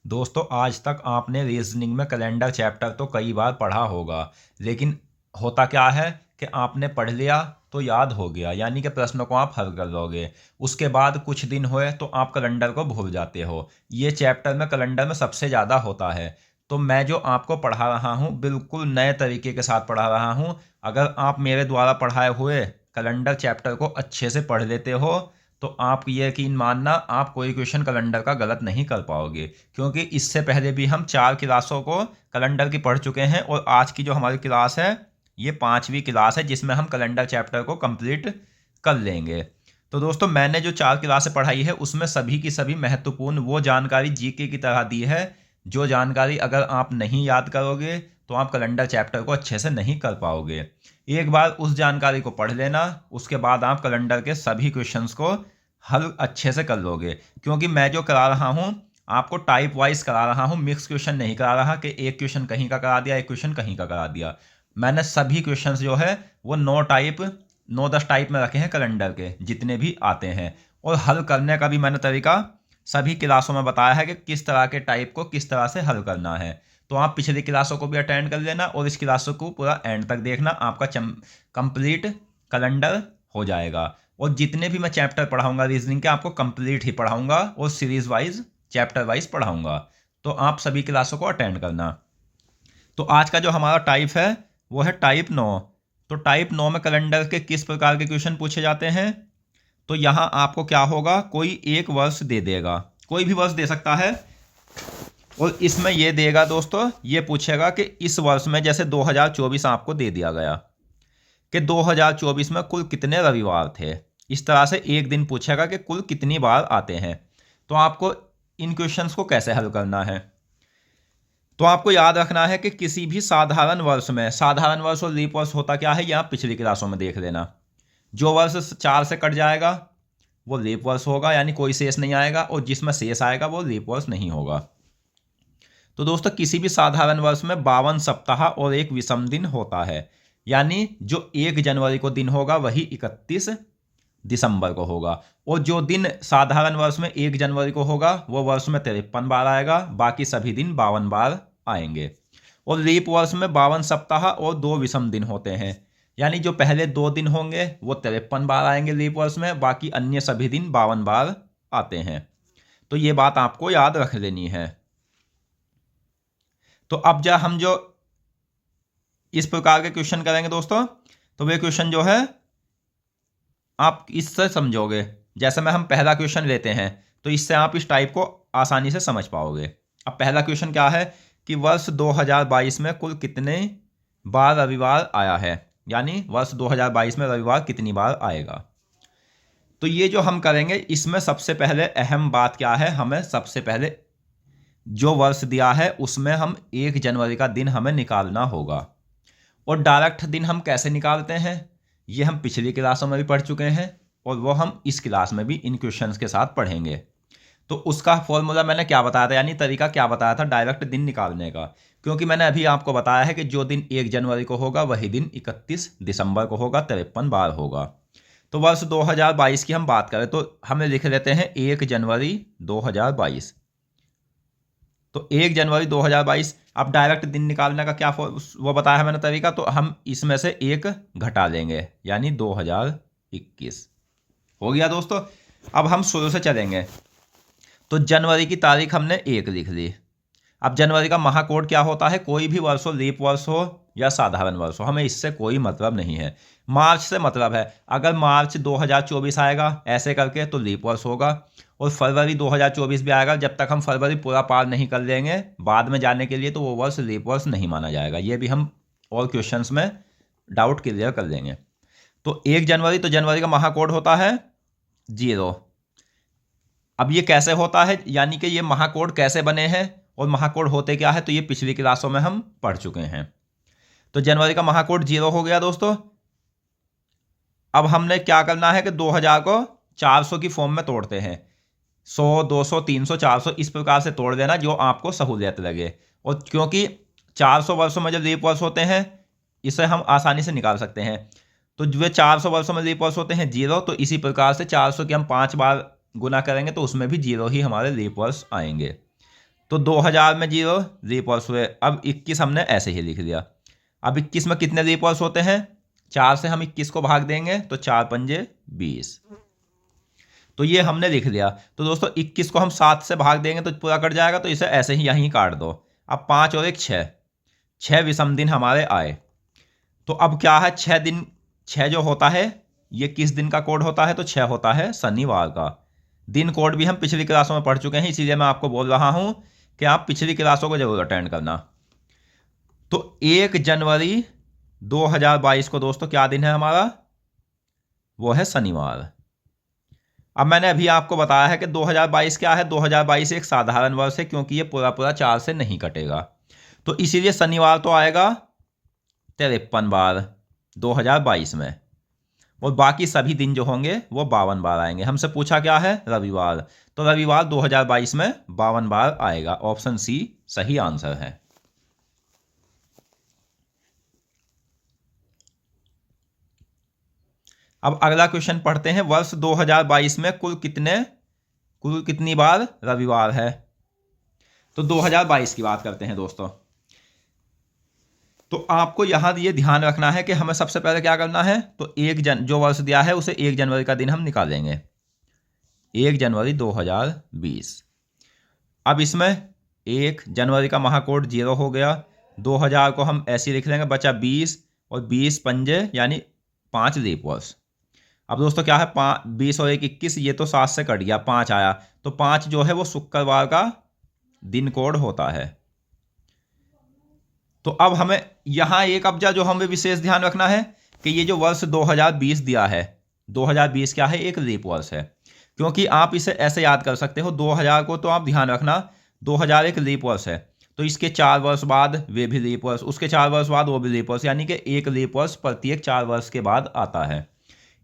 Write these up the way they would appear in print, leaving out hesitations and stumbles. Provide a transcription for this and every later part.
दोस्तों आज तक आपने रीजनिंग में कैलेंडर चैप्टर तो कई बार पढ़ा होगा, लेकिन होता क्या है कि आपने पढ़ लिया तो याद हो गया, यानी कि प्रश्नों को आप हल कर लोगे। उसके बाद कुछ दिन हुए तो आप कैलेंडर को भूल जाते हो। ये चैप्टर में कैलेंडर में सबसे ज़्यादा होता है। तो मैं जो आपको पढ़ा रहा हूँ बिल्कुल नए तरीके के साथ पढ़ा रहा हूँ। अगर आप मेरे द्वारा पढ़ाए हुए कैलेंडर चैप्टर को अच्छे से पढ़ लेते हो तो आप ये यकीन मानना, आप कोई क्वेश्चन कैलेंडर का गलत नहीं कर पाओगे। क्योंकि इससे पहले भी हम 4 क्लासों को कैलेंडर की पढ़ चुके हैं और आज की जो हमारी क्लास है ये 5वीं क्लास है जिसमें हम कैलेंडर चैप्टर को कंप्लीट कर लेंगे। तो दोस्तों मैंने जो 4 क्लासें पढ़ाई है उसमें सभी की सभी महत्वपूर्ण वो जानकारी जीके की तरह दी है, जो जानकारी अगर आप नहीं याद करोगे तो आप कैलेंडर चैप्टर को अच्छे से नहीं कर पाओगे। एक बार उस जानकारी को पढ़ लेना, उसके बाद आप कैलेंडर के सभी क्वेश्चंस को हल अच्छे से कर लोगे। क्योंकि मैं जो करा रहा हूँ आपको टाइप वाइज करा रहा हूँ, मिक्स क्वेश्चन नहीं करा रहा कि एक क्वेश्चन कहीं का करा दिया एक क्वेश्चन कहीं का करा दिया। मैंने सभी क्वेश्चंस जो है वो 9-10 टाइप में रखे हैं कैलेंडर के जितने भी आते हैं। और हल करने का भी मैंने तरीका सभी क्लासों में बताया है कि किस तरह के टाइप को किस तरह से हल करना है। तो आप पिछली क्लासों को भी अटेंड कर लेना और इस क्लासों को पूरा एंड तक देखना, आपका कंप्लीट कैलेंडर हो जाएगा। और जितने भी मैं चैप्टर पढ़ाऊंगा रीजनिंग के आपको कंप्लीट ही पढ़ाऊंगा और सीरीज वाइज चैप्टर वाइज पढ़ाऊंगा। तो आप सभी क्लासों को अटेंड करना। तो आज का जो हमारा टाइप है वो है टाइप 9। तो टाइप 9 में कैलेंडर के किस प्रकार के क्वेश्चन पूछे जाते हैं? तो यहाँ आपको क्या होगा, कोई एक वर्ष दे देगा, कोई भी वर्ष दे सकता है। और इसमें ये देगा दोस्तों, ये पूछेगा कि इस वर्ष में जैसे 2024 आपको दे दिया गया कि 2024 में कुल कितने रविवार थे। इस तरह से एक दिन पूछेगा कि कुल कितनी बार आते हैं। तो आपको इन क्वेश्चंस को कैसे हल करना है, तो आपको याद रखना है कि किसी भी साधारण वर्ष में, साधारण वर्ष और लीप वर्ष होता क्या है ये आप पिछली क्लासों में देख लेना। जो वर्ष 4 से कट जाएगा वो लीप वर्ष होगा, यानी कोई शेष नहीं आएगा, और जिसमें शेष आएगा वो लीप वर्ष नहीं होगा। तो दोस्तों किसी भी साधारण वर्ष में 52 सप्ताह और एक विषम दिन होता है, यानी जो 1 जनवरी को दिन होगा वही 31 दिसंबर को होगा। और जो दिन साधारण वर्ष में 1 जनवरी को होगा वो वर्ष में 53 बार आएगा, बाकी सभी दिन 52 बार आएंगे। और लीप वर्ष में 52 सप्ताह और 2 विषम दिन होते हैं, यानी जो पहले 2 दिन होंगे वो 53 बार आएंगे लीप वर्ष में, बाकी अन्य सभी दिन 52 बार आते हैं। तो ये बात आपको याद रख लेनी है। तो अब हम जो इस प्रकार के क्वेश्चन करेंगे दोस्तों, तो वे क्वेश्चन जो है आप इससे समझोगे। जैसे में हम पहला क्वेश्चन लेते हैं तो इससे आप इस टाइप को आसानी से समझ पाओगे। अब पहला क्वेश्चन क्या है कि वर्ष 2022 में कुल कितने बार रविवार आया है, यानी वर्ष 2022 में रविवार कितनी बार आएगा। तो ये जो हम करेंगे इसमें सबसे पहले अहम बात क्या है, हमें सबसे पहले जो वर्ष दिया है उसमें हम 1 जनवरी का दिन हमें निकालना होगा। और डायरेक्ट दिन हम कैसे निकालते हैं ये हम पिछली क्लासों में भी पढ़ चुके हैं और वो हम इस क्लास में भी इन क्वेश्चंस के साथ पढ़ेंगे। तो उसका फॉर्मूला मैंने क्या बताया था, यानी तरीका क्या बताया था डायरेक्ट दिन निकालने का। क्योंकि मैंने अभी आपको बताया है कि जो दिन 1 जनवरी को होगा वही दिन 31 दिसंबर को होगा, 53 बार होगा। तो वर्ष 2022 की हम बात करें तो हमें लिख लेते हैं 1 जनवरी 2022। तो 1 जनवरी 2022। अब डायरेक्ट दिन निकालने का क्या वो बताया है मैंने तरीका, तो हम इसमें से एक घटा लेंगे यानी 2021 हो गया दोस्तों। अब हम शुरू से चलेंगे। तो जनवरी की तारीख हमने 1 लिख ली। अब जनवरी का महाकोड क्या होता है, कोई भी वर्ष हो, लीप वर्ष हो या साधारण वर्ष हो, हमें इससे कोई मतलब नहीं है। मार्च से मतलब है, अगर मार्च 2024 आएगा ऐसे करके तो लीप वर्ष होगा। और फरवरी 2024 भी आएगा, जब तक हम फरवरी पूरा पार नहीं कर लेंगे बाद में जाने के लिए तो वो वर्ष लीप वर्ष नहीं माना जाएगा। ये भी हम और क्वेश्चंस में डाउट क्लियर कर लेंगे। तो 1 जनवरी, तो जनवरी का महाकोड होता है 0। अब ये कैसे होता है, यानी कि ये महाकोड कैसे बने हैं और महाकोड होते क्या है, तो ये पिछली क्लासों में हम पढ़ चुके हैं। तो जनवरी का महाकोड 0 हो गया दोस्तों। अब हमने क्या करना है कि 2000 को 400 की फॉर्म में तोड़ते हैं। 100, 200, 300, 400 इस प्रकार से तोड़ देना जो आपको सहूलियत लगे। और क्योंकि 400 वर्षों में जो लीप वर्ष होते हैं इसे हम आसानी से निकाल सकते हैं। तो जो 400 वर्षों में लीप वर्ष होते हैं 0, तो इसी प्रकार से 400 की हम 5 बार गुना करेंगे तो उसमें भी 0 ही हमारे लीप वर्ष आएंगे। तो 2000 में 0 लीप वर्ष हुए। अब 21 हमने ऐसे ही लिख दिया। अब 21 में कितने लीप वर्ष होते हैं? 4 से हम 21 को भाग देंगे तो 4 पंजे 20। तो ये हमने लिख दिया। तो दोस्तों 21 को हम 7 से भाग देंगे तो पूरा कट जाएगा, तो इसे ऐसे ही यहीं काट दो। अब 5 और 1 6, 6 विषम दिन हमारे आए। तो अब क्या है, 6 दिन, 6 जो होता है ये किस दिन का कोड होता है? तो 6 होता है शनिवार का। दिन कोड भी हम पिछली क्लासों में पढ़ चुके हैं, इसीलिए मैं आपको बोल रहा हूं कि आप पिछली क्लासों को जरूर अटेंड करना। तो 1 जनवरी 2022 को दोस्तों क्या दिन है हमारा? वो है शनिवार। अब मैंने अभी आपको बताया है कि 2022 क्या है? 2022 एक साधारण वर्ष है, क्योंकि ये पूरा पूरा 4 से नहीं कटेगा, तो इसीलिए शनिवार तो आएगा 53 बार 2022 में, और बाकी सभी दिन जो होंगे वो 52 बार आएंगे। हमसे पूछा क्या है? रविवार। तो रविवार 2022 में 52 बार आएगा। ऑप्शन सी सही आंसर है। अब अगला क्वेश्चन पढ़ते हैं। वर्ष 2022 में कुल कितनी बार रविवार है? तो 2022 की बात करते हैं दोस्तों। तो आपको यहां ये ध्यान रखना है कि हमें सबसे पहले क्या करना है? तो जो वर्ष दिया है उसे 1 जनवरी का दिन हम निकालेंगे। 1 जनवरी 2020। अब इसमें 1 जनवरी का महाकोड 0 हो गया। 2000 को हम ऐसे लिख लेंगे, बचा 20, और 20 पंजे यानी 5 लीप वर्ष। अब दोस्तों क्या है, 20 और 1 21, ये तो 7 से कट गया, 5 आया। तो 5 जो है वो शुक्रवार का दिन कोड होता है। तो अब हमें यहां एक अब्जा जो हमें विशेष ध्यान रखना है कि ये जो वर्ष 2020 दिया है, 2020 क्या है? एक लीप वर्ष है। क्योंकि आप इसे ऐसे याद कर सकते हो, 2000 को तो आप ध्यान रखना 2000 एक लीप वर्ष है, तो इसके 4 वर्ष बाद वे भी लीप वर्ष, उसके 4 वर्ष बाद वो भी लीप वर्ष, यानी कि एक लीप वर्ष प्रत्येक 4 वर्ष के बाद आता है।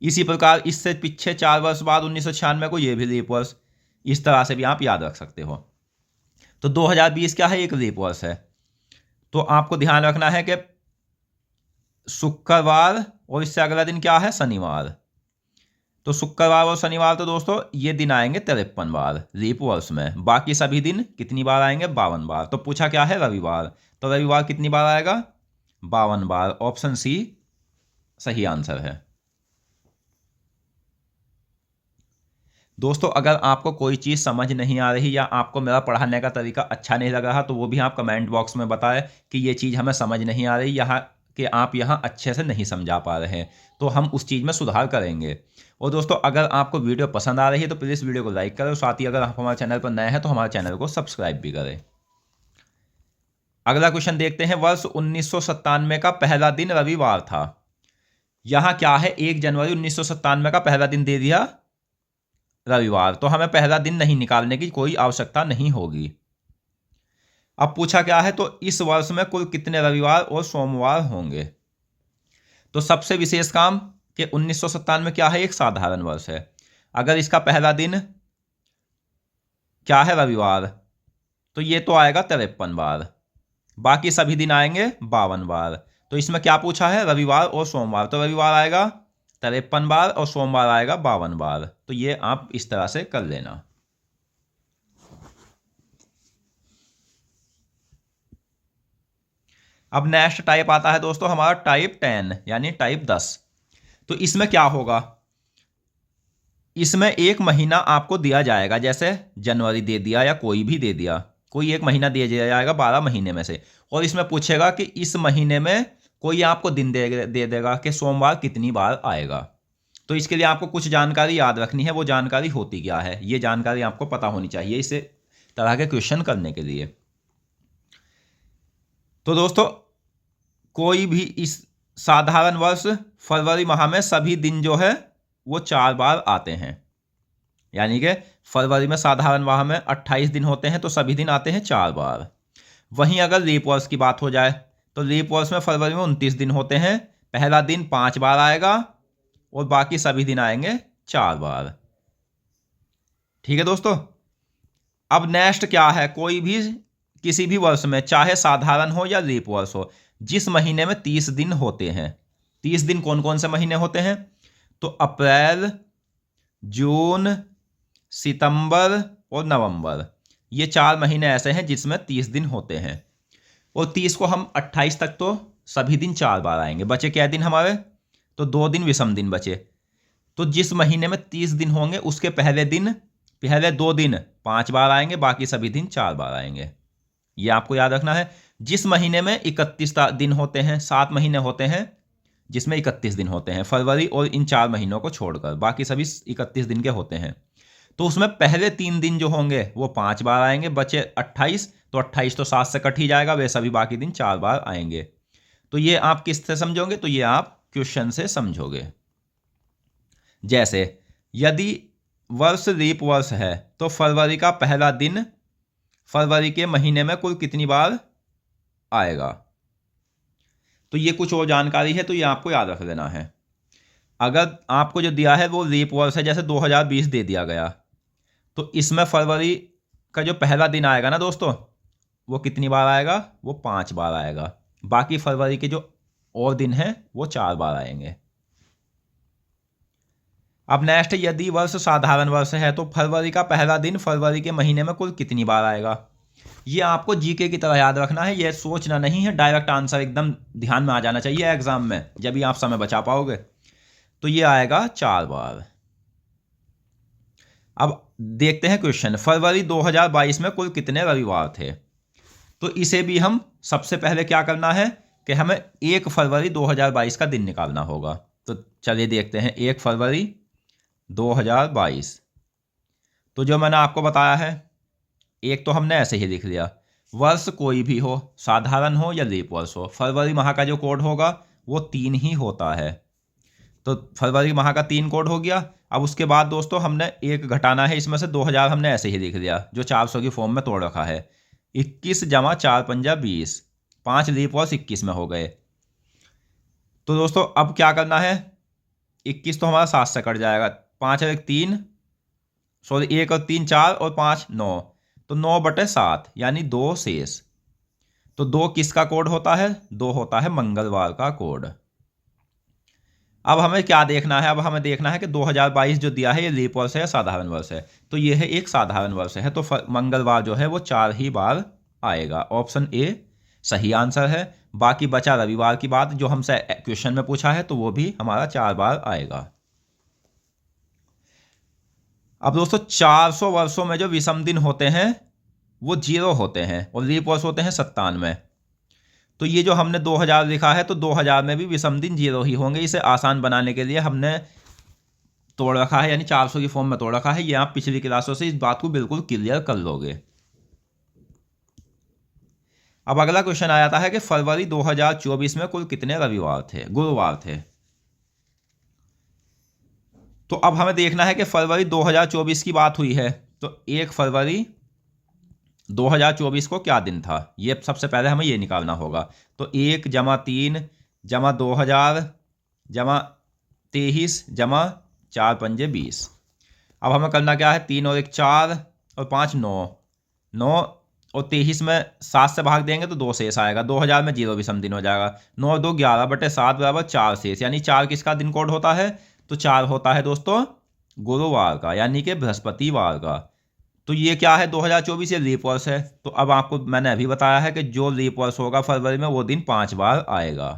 इसी प्रकार इससे पीछे 4 वर्ष बाद 1996 को ये भी लीप वर्ष, इस तरह से भी आप याद रख सकते हो। तो 2020 क्या है? एक लीप वर्ष है। तो आपको ध्यान रखना है कि शुक्रवार और इससे अगला दिन क्या है? शनिवार। तो शुक्रवार और शनिवार तो दोस्तों ये दिन आएंगे 53 बार लीप वर्ष में। बाकी सभी दिन कितनी बार आएंगे? 52 बार। तो पूछा क्या है? रविवार। तो रविवार कितनी बार आएगा? 52 बार। ऑप्शन सी सही आंसर है। दोस्तों अगर आपको कोई चीज़ समझ नहीं आ रही या आपको मेरा पढ़ाने का तरीका अच्छा नहीं लग रहा, तो वो भी आप कमेंट बॉक्स में बताएं कि ये चीज़ हमें समझ नहीं आ रही, यहाँ कि आप यहाँ अच्छे से नहीं समझा पा रहे हैं, तो हम उस चीज़ में सुधार करेंगे। और दोस्तों अगर आपको वीडियो पसंद आ रही है तो प्लीज़ वीडियो को लाइक करें, साथ ही अगर आप हमारे चैनल पर नए हैं तो हमारे चैनल को सब्सक्राइब भी करें। अगला क्वेश्चन देखते हैं। वर्ष 1997 का पहला दिन रविवार था। यहाँ क्या है? 1 जनवरी 1997 का पहला दिन दे दिया रविवार, तो हमें पहला दिन नहीं निकालने की कोई आवश्यकता नहीं होगी। अब पूछा क्या है? तो इस वर्ष में कुल कितने रविवार और सोमवार होंगे? तो सबसे विशेष काम कि 1997 क्या है? एक साधारण वर्ष है। अगर इसका पहला दिन क्या है? रविवार, तो ये तो आएगा 53 बार। बाकी सभी दिन आएंगे 52 बार। तो इसमें क्या पूछा है? रविवार और सोमवार। तो रविवार आएगा 53 बार और सोमवार आएगा 52 बार। तो ये आप इस तरह से कर लेना। अब नेक्स्ट टाइप आता है दोस्तों हमारा टाइप 10 यानी टाइप 10। तो इसमें क्या होगा? इसमें एक महीना आपको दिया जाएगा, जैसे जनवरी दे दिया या कोई भी दे दिया, कोई एक महीना दिया जाएगा 12 महीने में से, और इसमें पूछेगा कि इस महीने में कोई आपको दिन दे देगा कि सोमवार कितनी बार आएगा। तो इसके लिए आपको कुछ जानकारी याद रखनी है। वो जानकारी होती क्या है? ये जानकारी आपको पता होनी चाहिए इस तरह के क्वेश्चन करने के लिए। तो दोस्तों कोई भी इस साधारण वर्ष फरवरी माह में सभी दिन जो है वो 4 बार आते हैं, यानी कि फरवरी में साधारण माह में 28 दिन होते हैं, तो सभी दिन आते हैं 4 बार। वहीं अगर लीप वर्ष की बात हो जाए तो लीप वर्ष में फरवरी में 29 दिन होते हैं, पहला दिन 5 बार आएगा और बाकी सभी दिन आएंगे 4 बार। ठीक है दोस्तों। अब नेक्स्ट क्या है? कोई भी किसी भी वर्ष में, चाहे साधारण हो या लीप वर्ष हो, जिस महीने में 30 दिन होते हैं। 30 दिन कौन कौन से महीने होते हैं? तो अप्रैल, जून, सितंबर और नवंबर, ये 4 महीने ऐसे हैं जिसमें 30 दिन होते हैं, और 30 को हम 28 तक तो सभी दिन 4 बार आएंगे। बचे क्या दिन हमारे? तो 2 दिन विषम दिन बचे। तो जिस महीने में 30 दिन होंगे उसके पहले 2 दिन 5 बार आएंगे, बाकी सभी दिन 4 बार आएंगे। ये आपको याद रखना है। जिस महीने में 31 दिन होते हैं, 7 महीने होते हैं जिसमें 31 दिन होते हैं, फरवरी और इन 4 महीनों को छोड़कर बाकी सभी 31 दिन के होते हैं, तो उसमें पहले 3 दिन जो होंगे वो 5 बार आएंगे। बचे 28, तो 28 तो 7 से कट ही जाएगा, वे सभी बाकी दिन 4 बार आएंगे। तो ये आप किससे समझोगे? तो ये आप क्वेश्चन से समझोगे। जैसे यदि वर्ष लीप वर्ष है तो फरवरी का पहला दिन फरवरी के महीने में कुल कितनी बार आएगा? तो ये कुछ और जानकारी है, तो ये आपको याद रख लेना है। अगर आपको जो दिया है वो लीप वर्ष है, जैसे 2020 दे दिया गया, तो इसमें फरवरी का जो पहला दिन आएगा ना दोस्तों, वो कितनी बार आएगा? वो 5 बार आएगा। बाकी फरवरी के जो और दिन हैं वो 4 बार आएंगे। अब नेक्स्ट, यदि वर्ष साधारण वर्ष है तो फरवरी का पहला दिन फरवरी के महीने में कुल कितनी बार आएगा? ये आपको जीके की तरह याद रखना है, ये सोचना नहीं है, डायरेक्ट आंसर एकदम ध्यान में आ जाना चाहिए एग्जाम में, जब भी आप समय बचा पाओगे। तो ये आएगा 4 बार। अब देखते हैं क्वेश्चन, फरवरी 2022 में कुल कितने रविवार थे? तो इसे भी हम सबसे पहले क्या करना है कि हमें 1 फरवरी 2022 का दिन निकालना होगा। तो चलिए देखते हैं, 1 फरवरी 2022। तो जो मैंने आपको बताया है, एक तो हमने ऐसे ही लिख लिया, वर्ष कोई भी हो, साधारण हो या लीप वर्ष हो, फरवरी माह का जो कोड होगा वो 3 ही होता है। तो फरवरी माह का 3 कोड हो गया। अब उसके बाद दोस्तों हमने 1 घटाना है इसमें से, 2000 हमने ऐसे ही लिख लिया जो 400 की फॉर्म में तोड़ रखा है। 21 जमा 4 पंजा 20, 5 लीप वर्ष 21 में हो गए। तो दोस्तों अब क्या करना है, 21 तो हमारा 7 से कट जाएगा, 5 और 1 3, सॉरी 1 और 3 4 और 5 9, तो 9/7 यानी 2 शेष। तो 2 किसका कोड होता है? 2 होता है मंगलवार का कोड। अब हमें क्या देखना है? अब हमें देखना है कि 2022 जो दिया है ये लीप वर्ष है या साधारण वर्ष है। तो ये है एक साधारण वर्ष है, तो मंगलवार जो है वो 4 ही बार आएगा। ऑप्शन ए सही आंसर है। बाकी बचा रविवार की बात, जो हमसे क्वेश्चन में पूछा है, तो वो भी हमारा 4 बार आएगा। अब दोस्तों 400 वर्षों में जो विषम दिन होते हैं वो 0 होते हैं और लीप वर्ष होते हैं 97। तो ये जो हमने 2000 लिखा है, तो 2000 में भी विषम दिन 0 ही होंगे। इसे आसान बनाने के लिए हमने तोड़ रखा है, यानी 400 की फॉर्म में तोड़ रखा है। ये आप पिछली क्लासों से इस बात को बिल्कुल क्लियर कर लोगे। अब अगला क्वेश्चन आ जाता है कि फरवरी 2024 में कुल कितने रविवार थे, गुरुवार थे? तो अब हमें देखना है कि फरवरी 2024 की बात हुई है, तो 1 फरवरी 2024 को क्या दिन था, ये सबसे पहले हमें ये निकालना होगा। तो 1 जमा 3 जमा 2000 जमा 23 जमा 4 पंजे 20। अब हमें करना क्या है, 3 और 1 4 और 5 9, 9 और 23 में 7 से भाग देंगे तो 2 शेष आएगा। 2000 में 0 विषम दिन हो जाएगा। 9 और 2 11/7 बराबर 4 शेष, यानी 4 किसका दिन कोड होता है? तो 4 होता है दोस्तों गुरुवार का, यानी कि बृहस्पतिवार का। तो ये क्या है, 2024 ये लीप वर्ष है। तो अब आपको मैंने अभी बताया है कि जो लीप वर्ष होगा फरवरी में वो दिन 5 बार आएगा,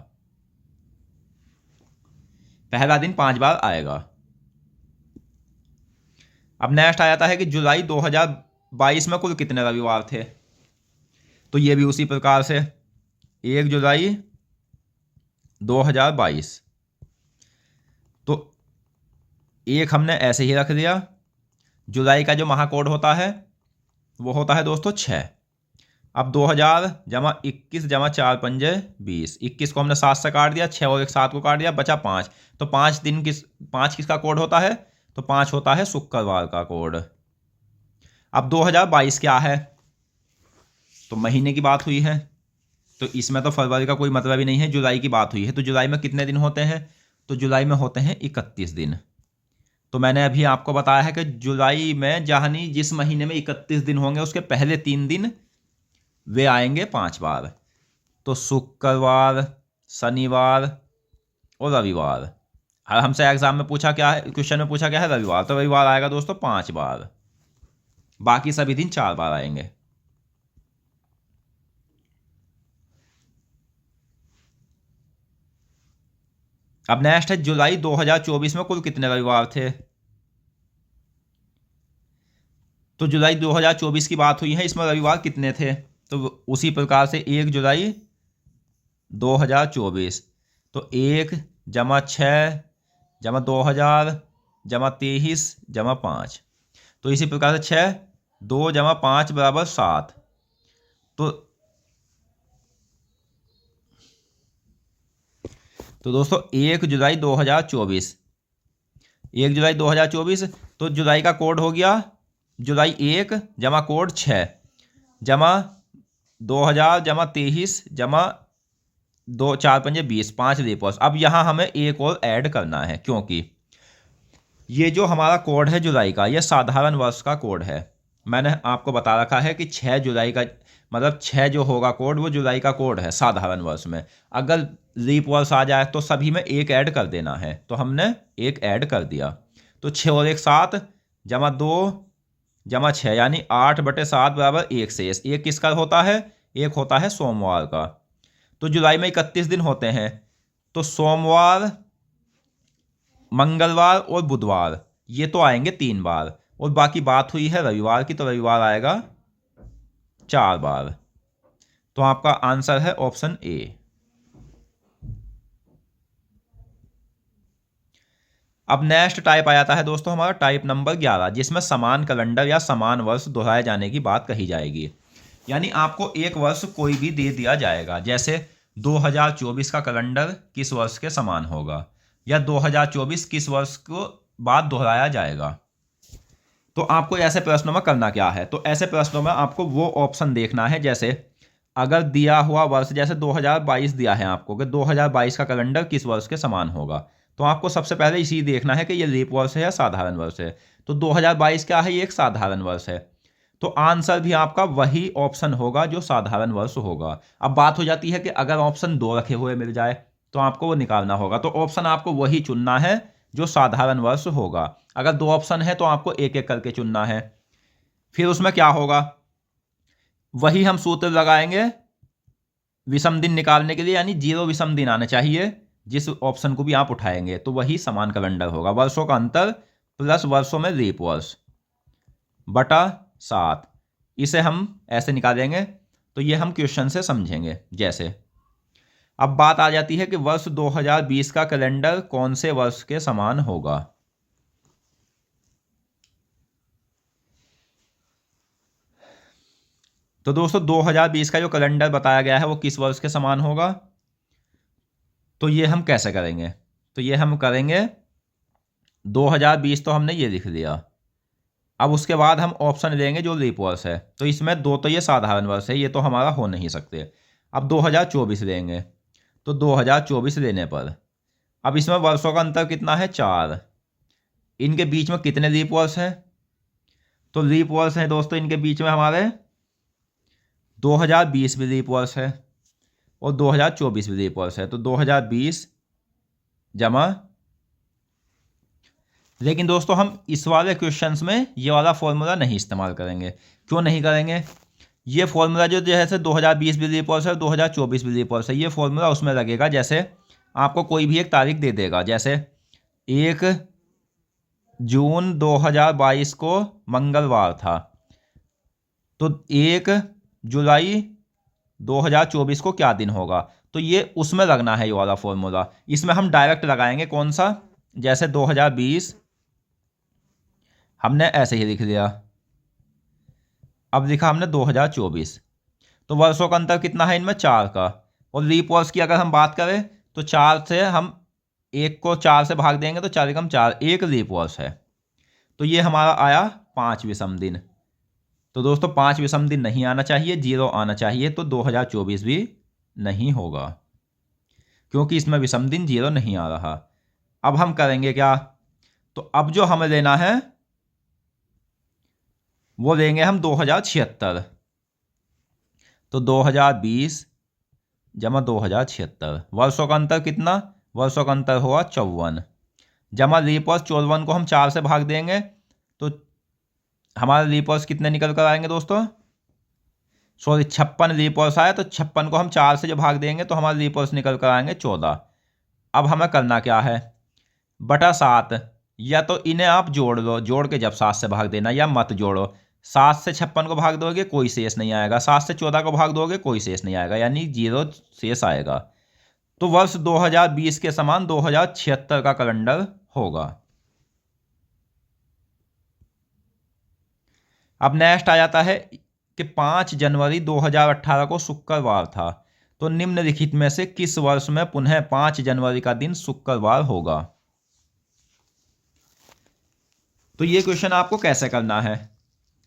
पहला दिन 5 बार आएगा। अब नेक्स्ट आ जाता है कि जुलाई 2022 में कुल कितने रविवार थे? तो ये भी उसी प्रकार से 1 जुलाई 2022, तो 1 हमने ऐसे ही रख दिया। जुलाई का जो माह कोड होता है वो होता है दोस्तों 6। अब 2000 जमा 21 जमा 4 पंजे 20, 21 को हमने 7 से काट दिया, 6 और 1 7 को काट दिया, बचा 5। तो 5 किसका कोड होता है? तो 5 होता है शुक्रवार का कोड। अब 2022 क्या है? तो महीने की बात हुई है, तो इसमें तो फरवरी का कोई मतलब ही नहीं है। जुलाई की बात हुई है, तो जुलाई में कितने दिन होते हैं? तो जुलाई में होते हैं 31 दिन। तो मैंने अभी आपको बताया है कि जुलाई में यानी जिस महीने में 31 दिन होंगे उसके पहले 3 दिन वे आएंगे 5 बार। तो शुक्रवार, शनिवार और रविवार। हमसे एग्जाम में पूछा क्या है, क्वेश्चन में पूछा क्या है? रविवार। तो रविवार आएगा दोस्तों 5 बार। बाकी सभी दिन 4 बार आएंगे। अब नेक्स्ट है जुलाई 2024 में कुल कितने रविवार थे। तो जुलाई 2024 की बात हुई है, इसमें रविवार कितने थे। तो उसी प्रकार से 1 जुलाई 2024 तो 1 जमा 6 जमा 2000 जमा 23 जमा 5, तो इसी प्रकार से 6 2 जमा 5 बराबर 7। तो दोस्तों 1 जुलाई 2024 1 जुलाई 2024 तो जुलाई का कोड हो गया जुलाई 1 जमा कोड 6 जमा 2000 जमा 23 जमा 2 4 5 20 5 रिपोर्स। अब यहाँ हमें एक और ऐड करना है, क्योंकि ये जो हमारा कोड है जुलाई का, ये साधारण वर्ष का कोड है। मैंने आपको बता रखा है कि 6 जुलाई का मतलब 6 जो होगा कोड वो जुलाई का कोड है साधारण वर्ष में। अगर लीप वर्ष आ जाए तो सभी में एक ऐड कर देना है, तो हमने एक ऐड कर दिया। तो 6 और 1 7 जमा 2 जमा 6 यानी 8/7 बराबर 1 शेष। एक किसका होता है, एक होता है सोमवार का। तो जुलाई में 31 दिन होते हैं, तो सोमवार मंगलवार और बुधवार ये तो आएंगे 3 बार, और बाकी बात हुई है रविवार की, तो रविवार आएगा 4 बार। तो आपका आंसर है ऑप्शन ए। अब नेक्स्ट टाइप आ जाता है दोस्तों हमारा टाइप नंबर 11, जिसमें समान कैलेंडर या समान वर्ष दोहराए जाने की बात कही जाएगी। यानी आपको एक वर्ष कोई भी दे दिया जाएगा, जैसे 2024 का कैलेंडर किस वर्ष के समान होगा, या 2024 किस वर्ष को बाद दोहराया जाएगा। तो आपको ऐसे प्रश्नों में करना क्या है, तो ऐसे प्रश्नों में आपको वो ऑप्शन देखना है, जैसे अगर दिया हुआ वर्ष जैसे 2022 दिया है आपको कि 2022 का कैलेंडर किस वर्ष के समान होगा, तो आपको सबसे पहले इसी देखना है कि ये लीप वर्ष है या साधारण वर्ष है। तो 2022 क्या है, ये एक साधारण वर्ष है, तो आंसर भी आपका वही ऑप्शन होगा जो साधारण वर्ष होगा। अब बात हो जाती है कि अगर ऑप्शन 2 रखे हुए मिल जाए तो आपको वो निकालना होगा, तो ऑप्शन आपको वही चुनना है जो साधारण वर्ष होगा। अगर 2 ऑप्शन है तो आपको एक एक करके चुनना है। फिर उसमें क्या होगा, वही हम सूत्र लगाएंगे विषम दिन निकालने के लिए, यानी 0 विषम दिन आने चाहिए जिस ऑप्शन को भी आप उठाएंगे, तो वही समान कैलेंडर होगा। वर्षों का अंतर प्लस वर्षों में लीप वर्ष बटा 7, इसे हम ऐसे निकालेंगे। तो ये हम क्वेश्चन से समझेंगे। जैसे अब बात आ जाती है कि वर्ष 2020 का कैलेंडर कौन से वर्ष के समान होगा। तो दोस्तों 2020 का जो कैलेंडर बताया गया है वो किस वर्ष के समान होगा, तो ये हम कैसे करेंगे, तो ये हम करेंगे 2020 तो हमने ये लिख दिया। अब उसके बाद हम ऑप्शन लेंगे जो लीप वर्ष है, तो इसमें 2 तो ये साधारण वर्ष है, ये तो हमारा हो नहीं सकते। अब 2024 लेंगे, तो 2024 लेने पर अब इसमें वर्षों का अंतर कितना है, 4। इनके बीच में कितने लीप वर्ष हैं, तो लीप वर्ष हैं दोस्तों इनके बीच में हमारे 2020 भी लीप वर्ष है और 2024 भी लीप वर्ष है, तो 2020 जमा। लेकिन दोस्तों हम इस वाले क्वेश्चंस में ये वाला फॉर्मूला नहीं इस्तेमाल करेंगे। क्यों नहीं करेंगे, ये फॉर्मूला जो जैसे 2020 भी लीप वर्ष है 2024 भी लीप वर्ष है, ये फॉर्मूला उसमें लगेगा जैसे आपको कोई भी एक तारीख दे देगा, जैसे 1 जून 2022 को मंगलवार था, तो 1 जुलाई 2024 को क्या दिन होगा, तो ये उसमें लगना है ये वाला फॉर्मूला। इसमें हम डायरेक्ट लगाएंगे कौन सा, जैसे 2020 हमने ऐसे ही लिख दिया, अब लिखा हमने 2024, तो वर्षों का अंतर कितना है इनमें, 4 का। और लीप वर्ष की अगर हम बात करें तो 4 से हम 1 को 4 से भाग देंगे तो 4 एकम 4, 1 लीप वर्ष है। तो ये हमारा आया 5 विषम दिन। तो दोस्तों 5 विषम दिन नहीं आना चाहिए, 0 आना चाहिए, तो 2024 भी नहीं होगा क्योंकि इसमें विषम दिन 0 नहीं आ रहा। अब हम करेंगे क्या, तो अब जो हमें लेना है वो लेंगे हम 2076, तो 2020 जमा 2076, वर्षों का अंतर कितना, वर्षों का अंतर हुआ 54, जमा लीप वर्ष 54 को हम 4 से भाग देंगे तो हमारे लीप वर्ष कितने निकल कर आएंगे दोस्तों? सॉरी, 56 लीप वर्ष आए तो 56 को हम 4 से जब भाग देंगे तो हमारे लीप वर्ष निकल कर आएंगे 14। अब हमें करना क्या है, बटा 7, या तो इन्हें आप जोड़ लो, जोड़ के जब 7 से भाग देना, या मत जोड़ो। 7 से 56 को भाग दोगे कोई शेष नहीं आएगा, 7 से 14 को भाग दोगे कोई शेष नहीं आएगा, यानी 0 शेष आएगा। तो वर्ष 2020 के समान 2076 का कैलेंडर होगा। अब नेक्स्ट आ जाता है कि 5 जनवरी 2018 को शुक्रवार था, तो निम्नलिखित में से किस वर्ष में पुनः 5 जनवरी का दिन शुक्रवार होगा? तो ये क्वेश्चन आपको कैसे करना है?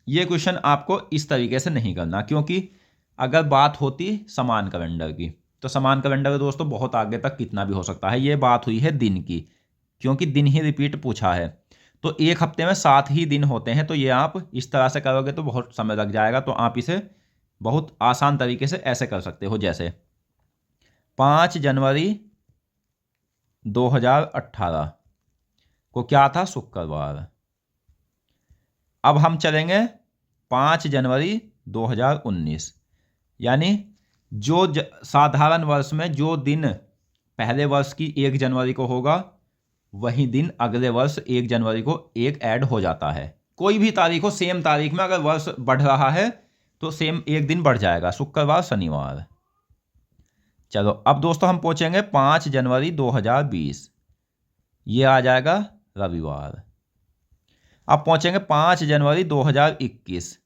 ये क्वेश्चन आपको इस तरीके से नहीं करना, क्योंकि अगर बात होती समान कैलेंडर की तो समान कैलेंडर दोस्तों बहुत आगे तक कितना भी हो सकता है। ये बात हुई है दिन की, क्योंकि दिन ही रिपीट पूछा है, तो एक हफ्ते में 7 ही दिन होते हैं। तो ये आप इस तरह से करोगे तो बहुत समय लग जाएगा, तो आप इसे बहुत आसान तरीके से ऐसे कर सकते हो, जैसे 5 जनवरी 2018 को क्या था, शुक्रवार। अब हम चलेंगे 5 जनवरी 2019, यानी जो साधारण वर्ष में जो दिन पहले वर्ष की 1 जनवरी को होगा वही दिन अगले वर्ष 1 जनवरी को एक ऐड हो जाता है। कोई भी तारीख हो, सेम तारीख में अगर वर्ष बढ़ रहा है तो सेम एक दिन बढ़ जाएगा, शुक्रवार शनिवार। चलो अब दोस्तों हम पहुंचेंगे 5 जनवरी 2020, ये आ जाएगा रविवार। अब पहुंचेंगे 5 जनवरी 2021।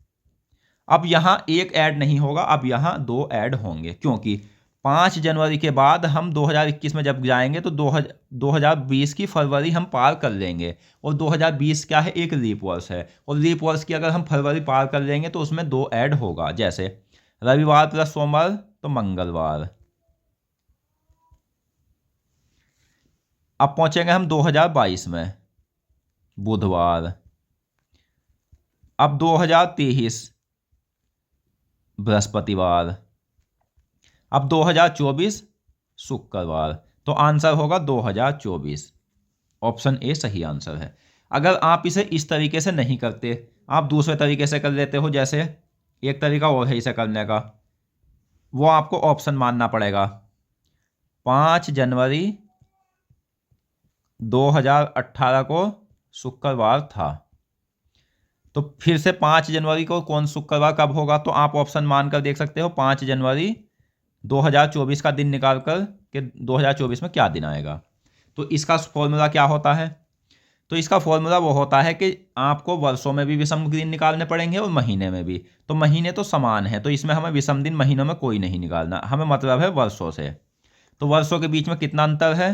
अब यहाँ एक ऐड नहीं होगा, अब यहाँ 2 ऐड होंगे, क्योंकि 5 जनवरी के बाद हम 2021 में जब जाएंगे तो 2020 की फरवरी हम पार कर लेंगे, और 2020 क्या है, एक लीप वर्ष है, और लीप वर्ष की अगर हम फरवरी पार कर लेंगे तो उसमें 2 ऐड होगा, जैसे रविवार प्लस सोमवार तो मंगलवार। अब पहुंचेंगे हम 2022 में, बुधवार। अब 2023 बृहस्पतिवार। अब 2024 शुक्रवार। तो आंसर होगा 2024, ऑप्शन ए सही आंसर है। अगर आप इसे इस तरीके से नहीं करते, आप दूसरे तरीके से कर लेते हो, जैसे एक तरीका और है इसे करने का, वो आपको ऑप्शन मानना पड़ेगा। 5 जनवरी 2018 को शुक्रवार था, तो फिर से 5 जनवरी को कौन शुक्रवार कब होगा, तो आप ऑप्शन मानकर देख सकते हो 5 जनवरी 2024 का दिन निकाल कर कि 2024 में क्या दिन आएगा। तो इसका फॉर्मूला क्या होता है, तो इसका फॉर्मूला वो होता है कि आपको वर्षों में भी विषम दिन निकालने पड़ेंगे और महीने में भी। तो महीने तो समान है, तो इसमें हमें विषम दिन महीनों में कोई नहीं निकालना, हमें मतलब है वर्षों से। तो वर्षों के बीच में कितना अंतर है,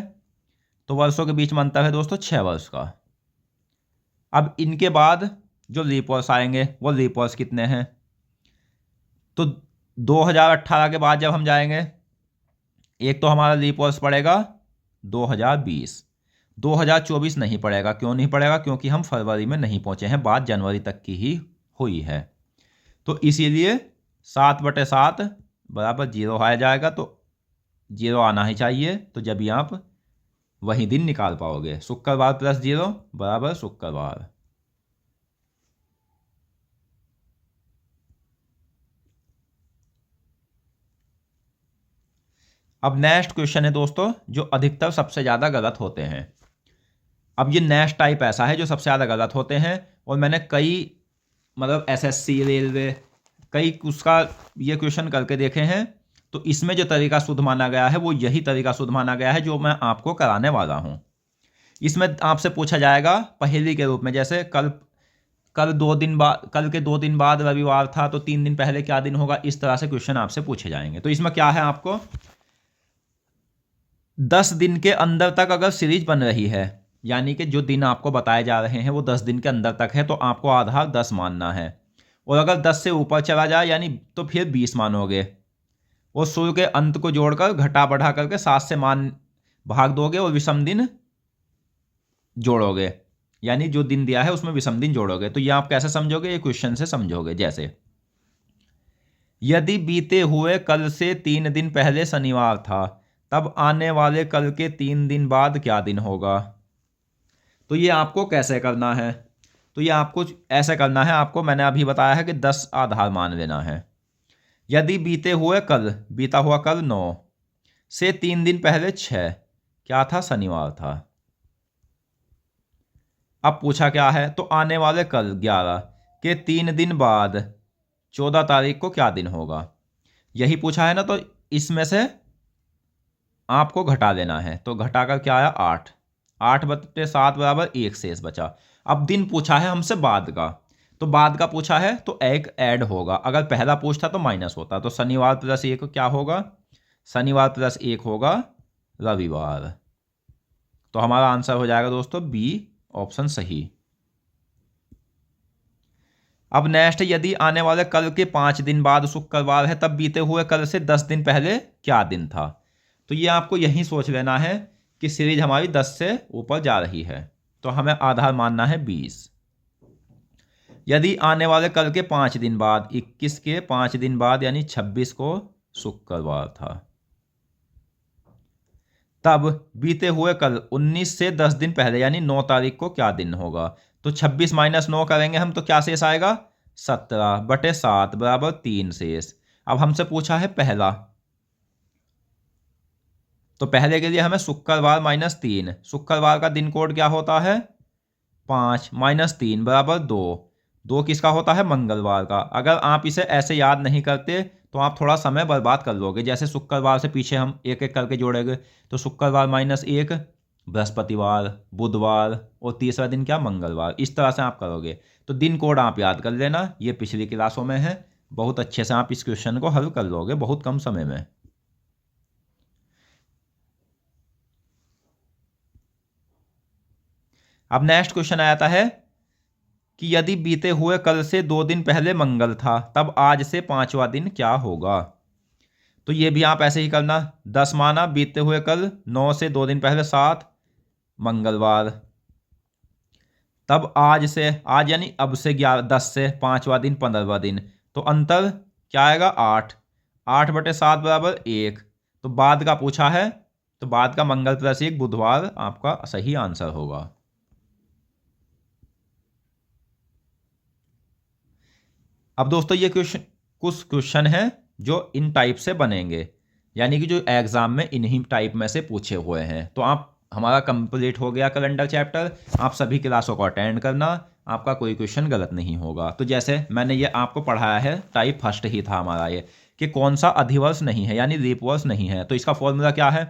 तो वर्षों के बीच में अंतर है दोस्तों 6 वर्ष का। अब इनके बाद जो लीप वर्ष आएंगे वो लीप वर्ष कितने हैं, तो 2018 के बाद जब हम जाएंगे, एक तो हमारा लीप वर्ष पड़ेगा 2020, 2024 नहीं पड़ेगा। क्यों नहीं पड़ेगा, क्योंकि हम फरवरी में नहीं पहुंचे हैं, बात जनवरी तक की ही हुई है। तो इसीलिए 7/7 बराबर 0 आ जाएगा, तो 0 आना ही चाहिए, तो जब भी आप वही दिन निकाल पाओगे। शुक्रवार प्लस 0 बराबर शुक्रवार। अब नेक्स्ट क्वेश्चन है दोस्तों जो अधिकतर सबसे ज़्यादा गलत होते हैं। अब ये नेक्स्ट टाइप ऐसा है जो सबसे ज़्यादा गलत होते हैं, और मैंने कई मतलब एसएससी, रेलवे, कई उसका ये क्वेश्चन करके देखे हैं। तो इसमें जो तरीका शुद्ध माना गया है वो यही तरीका शुद्ध माना गया है जो मैं आपको कराने वाला हूँ। इसमें आपसे पूछा जाएगा पहेली के रूप में, जैसे कल के 2 दिन बाद रविवार था, तो 3 दिन पहले क्या दिन होगा, इस तरह से क्वेश्चन आपसे पूछे जाएंगे। तो इसमें क्या है, आपको 10 दिन के अंदर तक अगर सीरीज बन रही है, यानी कि जो दिन आपको बताए जा रहे हैं वो 10 दिन के अंदर तक है, तो आपको आधार 10 मानना है। और अगर 10 से ऊपर चला जाए यानी तो फिर 20 मानोगे, और शुरू के अंत को जोड़कर घटा बढ़ा करके 7 से मान भाग दोगे और विषम दिन जोड़ोगे, यानी जो दिन दिया है उसमें विषम दिन जोड़ोगे। तो ये आप कैसे समझोगे, ये क्वेश्चन से समझोगे। जैसे यदि बीते हुए कल से 3 दिन पहले शनिवार था, तब आने वाले कल के 3 दिन बाद क्या दिन होगा। तो ये आपको कैसे करना है, तो ये आपको ऐसे करना है, आपको मैंने अभी बताया है कि 10 आधार मान लेना है। यदि बीता हुआ कल 9 से 3 दिन पहले 6 क्या था, शनिवार था। अब पूछा क्या है, तो आने वाले कल 11 के 3 दिन बाद 14 तारीख को क्या दिन होगा, यही पूछा है ना। तो इसमें से आपको घटा लेना है, तो घटाकर क्या आया 8, 8/7 बराबर 1 शेष बचा। अब दिन पूछा है हमसे बाद का, तो बाद का पूछा है तो एक ऐड होगा, अगर पहला पूछता तो माइनस होता। तो शनिवार प्लस 1 क्या होगा, शनिवार प्लस 1 होगा रविवार। तो हमारा आंसर हो जाएगा दोस्तों बी ऑप्शन सही। अब नेक्स्ट, यदि आने वाले कल के 5 दिन बाद शुक्रवार है तब बीते हुए कल से 10 दिन पहले क्या दिन था। तो ये आपको यही सोच लेना है कि सीरीज हमारी 10 से ऊपर जा रही है, तो हमें आधार मानना है 20। यदि आने वाले कल के 5 दिन बाद 21 के 5 दिन बाद यानी 26 को शुक्रवार था, तब बीते हुए कल 19 से 10 दिन पहले यानी 9 तारीख को क्या दिन होगा। तो 26 माइनस 9 करेंगे हम तो क्या शेष आएगा, 17/7 बराबर 3 शेष। अब हमसे पूछा है पहला, तो पहले के लिए हमें शुक्रवार माइनस 3, शुक्रवार का दिन कोड क्या होता है 5 माइनस 3 बराबर 2, 2 किसका होता है मंगलवार का। अगर आप इसे ऐसे याद नहीं करते तो आप थोड़ा समय बर्बाद कर लोगे। जैसे शुक्रवार से पीछे हम एक एक करके जोड़ेंगे, तो शुक्रवार माइनस 1 बृहस्पतिवार, बुधवार और तीसरा दिन क्या मंगलवार, इस तरह से आप करोगे। तो दिन कोड आप याद कर लेना, ये पिछली क्लासों में है, बहुत अच्छे से आप इस क्वेश्चन को हल कर लोगे बहुत कम समय में। अब नेक्स्ट क्वेश्चन आता है कि यदि बीते हुए कल से 2 दिन पहले मंगल था तब आज से 5वां दिन क्या होगा। तो ये भी आप ऐसे ही करना, 10 माना बीते हुए कल, 9 से 2 दिन पहले 7 मंगलवार, तब आज से, आज यानी अब से 10 से 5वां दिन 15वां दिन, तो अंतर क्या आएगा 8, 8/7 बराबर 1। तो बाद का पूछा है, तो बाद का मंगल प्लस 1 बुधवार आपका सही आंसर होगा। अब दोस्तों ये कुछ क्वेश्चन है जो इन टाइप से बनेंगे, यानी कि जो एग्जाम में इन्हीं टाइप में से पूछे हुए हैं। तो आप, हमारा कंप्लीट हो गया कैलेंडर चैप्टर, आप सभी क्लासों को अटेंड करना, आपका कोई क्वेश्चन गलत नहीं होगा। तो जैसे मैंने ये आपको पढ़ाया है, टाइप फर्स्ट ही था हमारा ये, कि कौन सा अधिवर्ष नहीं है यानी लीप वर्ष नहीं है। तो इसका फॉर्मूला क्या है,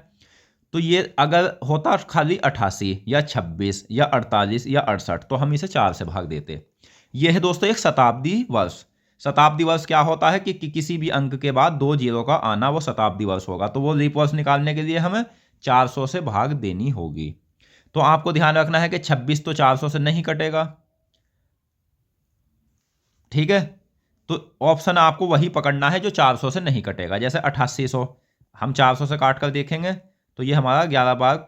तो ये अगर होता खाली 88 या 26 या 48 या 68 तो हम इसे 4 से भाग देते। ये है दोस्तों एक शताब्दी वर्ष। शताब्दी वर्ष क्या होता है कि किसी भी अंक के बाद 2 जीरो का आना वो शताब्दी वर्ष होगा। तो वो लीप वर्ष निकालने के लिए हमें 400 से भाग देनी होगी। तो आपको ध्यान रखना है कि 26 तो 400 से नहीं कटेगा, ठीक है। तो ऑप्शन आपको वही पकड़ना है जो 400 से नहीं कटेगा। जैसे 8800 हम 400 से काट कर देखेंगे तो ये हमारा 11 बार,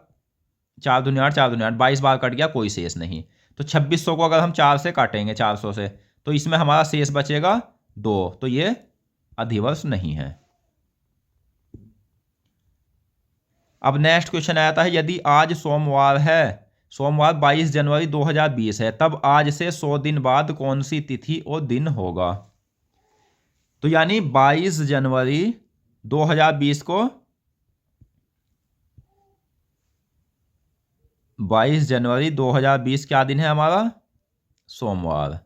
4 दूनी 8, 4 दूनी 8, 22 बार कट गया, कोई शेष नहीं। तो 2600 को अगर हम 4 से काटेंगे 400 से, तो इसमें हमारा शेष बचेगा 2, तो ये अधिवर्ष नहीं है। अब नेक्स्ट क्वेश्चन आता है, यदि आज सोमवार है, सोमवार 22 जनवरी 2020 है, तब आज से 100 दिन बाद कौन सी तिथि और दिन होगा। तो यानी 22 जनवरी 2020 को, 22 जनवरी 2020 क्या दिन है हमारा, सोमवार।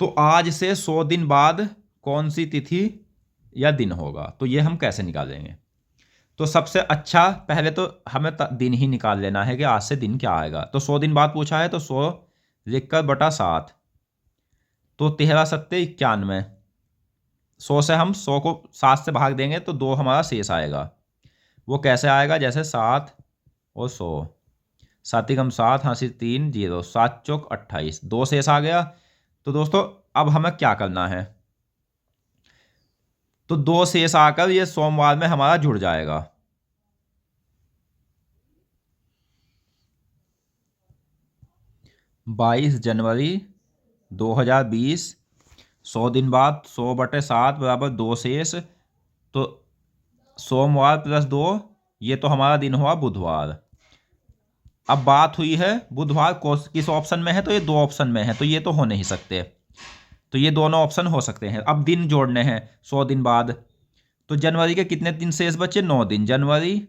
तो आज से 100 दिन बाद कौन सी तिथि या दिन होगा, तो ये हम कैसे निकालेंगे। तो सबसे अच्छा पहले तो हमें दिन ही निकाल लेना है कि आज से दिन क्या आएगा। तो 100 दिन बाद पूछा है तो 100 लिखकर बटा 7, तो 13 सत्ते 91, 100 से हम 100 को 7 से भाग देंगे तो 2 हमारा शेष आएगा। वो कैसे आएगा, जैसे 7 और 100, 7 कम 7, हाँ 3 0, 7 चौक 28, 2 शेष आ गया। तो दोस्तों अब हमें क्या करना है, तो 2 शेष आकर ये सोमवार में हमारा जुड़ जाएगा। बाईस जनवरी 2020, 100 दिन बाद 100/7 बराबर 2 शेष, तो सोमवार प्लस 2, ये तो हमारा दिन हुआ बुधवार। अब बात हुई है बुधवार किस ऑप्शन में है, तो ये 2 ऑप्शन में है, तो ये तो हो नहीं सकते, तो ये दोनों ऑप्शन हो सकते हैं। अब दिन जोड़ने हैं 100 दिन बाद, तो जनवरी के कितने दिन शेष बचे, 9 दिन। जनवरी,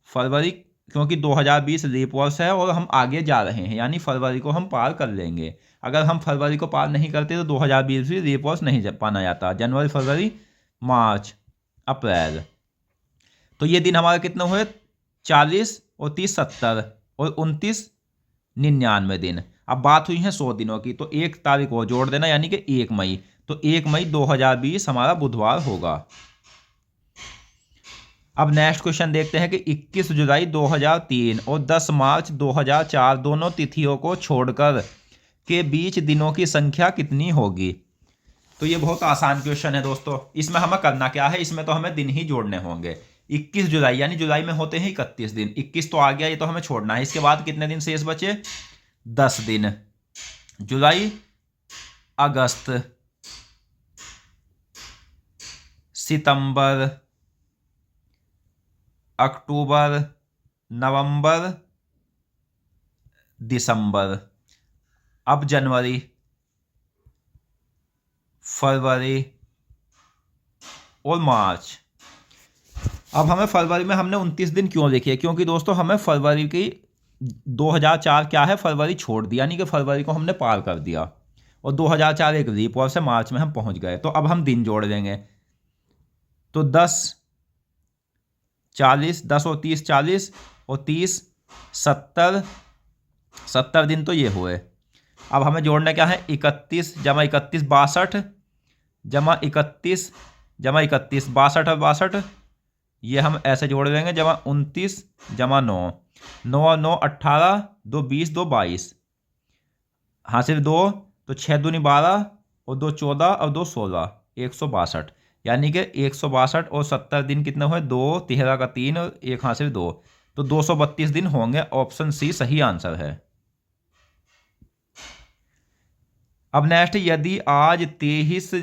फरवरी, क्योंकि 2020 लीप वर्ष है और हम आगे जा रहे हैं, यानी फरवरी को हम पार कर लेंगे। अगर हम फरवरी को पार नहीं करते तो 2020 भी लीप वर्ष नहीं पाना जाता। जनवरी, फरवरी, मार्च, अप्रैल, तो ये दिन हमारे कितने हुए, 40 और 30 70 और 29 99 दिन। अब बात हुई है 100 दिनों की, तो 1 तारीख को जोड़ देना, यानी कि 1 मई, तो 1 मई 2020 हमारा बुधवार होगा। अब नेक्स्ट क्वेश्चन देखते हैं कि 21 जुलाई 2003 और 10 मार्च 2004 दोनों तिथियों को छोड़कर के बीच दिनों की संख्या कितनी होगी। तो ये बहुत आसान क्वेश्चन है दोस्तों। इसमें हमें करना क्या है, इसमें तो हमें दिन ही जोड़ने होंगे। 21 जुलाई यानी जुलाई में होते हैं 31 दिन, 21 तो आ गया, ये तो हमें छोड़ना है। इसके बाद कितने दिन शेष बचे, 10 दिन। जुलाई, अगस्त, सितंबर, अक्टूबर, नवंबर, दिसंबर। अब जनवरी, फरवरी और मार्च। अब हमें फरवरी में हमने 29 दिन क्यों लिखे है, क्योंकि दोस्तों हमें फरवरी की 2004 क्या है, फरवरी छोड़ दिया, यानी कि फरवरी को हमने पार कर दिया, और 2004 एक लीप वर्ष से मार्च में हम पहुंच गए। तो अब हम दिन जोड़ देंगे, तो 10 40, 10 और 30 40 और 30 70 70 दिन तो ये हुए। अब हमें जोड़ना क्या है, 31 जमा 31 62 जमा 31 जमा 31 62 और 62, ये हम ऐसे जोड़ देंगे, जमा 29 जमा 9 9 और 9 18 2 20 2 22, हाँ सिर्फ 2, तो 6 दूनी 12 और 2 14 और 2 16 162, यानी कि 162 और 70 दिन कितने हुए, 2 13 का 3 और 1 हाँ सिर्फ 2, तो 232 दिन होंगे। ऑप्शन सी सही आंसर है। अब नेक्स्ट, यदि आज 23